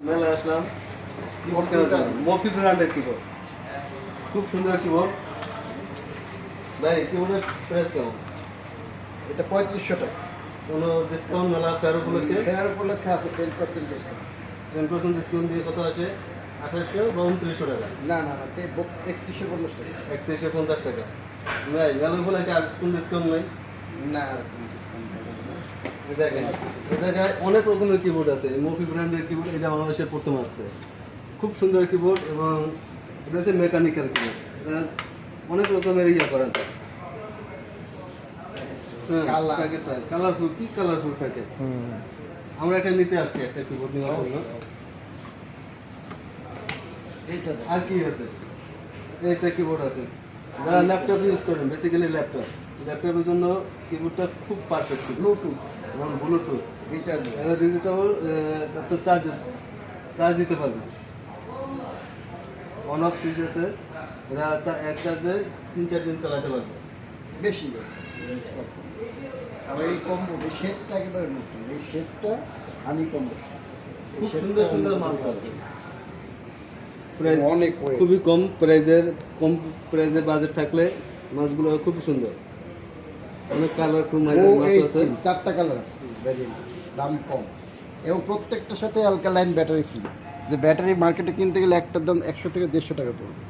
মেলায় আসলাম কিবোর্ড কেনার জন্য। মফি ব্র্যান্ডের কিবোর্ড, খুব সুন্দর কিবোর্ড। ভাই কিবোর্ডের প্রাইস কেমন? এটা 3500 টাকা। কোনো ডিসকাউন্ট মেলা ফেয়ার উপলক্ষে? ফেয়ার উপলক্ষে আছে 10% ডিসকাউন্ট। 10% ডিসকাউন্ট দিয়ে কত আছে? 2800 বা 2900 টাকা। না না না 3150 টাকা। 3150 টাকা। ভাই মেলা উপলক্ষে আর কোন ডিসকাউন্ট নেই? না আর কোনো ডিসকাউন্ট হবে না। দেখেন এই জায়গায় অনেক রকমের কিবোর্ড আছে। মফি ব্র্যান্ডের কিবোর্ড, এটা বাংলাদেশে প্রথম আসছে। খুব সুন্দর কিবোর্ড এবং এটা হচ্ছে মেকানিক্যাল কিবোর্ড। এটা অনেক রকমের করা যায়। হ্যাঁ, Colour। প্যাকেটটা কালারফুল, কি কালারফুল প্যাকেট। আমরা এটা নিতে আসছি, একটা কিবোর্ড নেওয়ার জন্য। এইটা আর কি আছে? এইটা কিবোর্ড আছে, যারা ল্যাপটপ ইউজ করেন, বেসিক্যালি ল্যাপটপের জন্য কিবোর্ডটা খুব পারফেক্ট। ব্লুটুথ এবং ব্লুটুথ, রিচার্জ। এটা ডিজিটাল, আপনার চার্জ দিতে পারবে। অন অফ সুইচ আছে, এটা এক চার্জে 3-4 দিন চালাতে পারবে। বেশি আবার এই কম্বো এই শেডটা একেবারে নতুন। এই শেডটা হানি কম্বো। খুব সুন্দর সুন্দর মাছ আছে। প্রাইস অনেক weight। খুবই কম প্রাইজের বাজেট থাকলে মাছগুলো খুবই সুন্দর। অনেক কালারফুল মাছ আছে। 4টা কালার আছে ভ্যারিয়েন্ট, দাম কম এবং প্রত্যেকটার সাথে অ্যালকালাইন ব্যাটারি ফ্রি। যে ব্যাটারি মার্কেটে কিনতে গেলে একটার দাম 100 থেকে 150 টাকা পড়বে।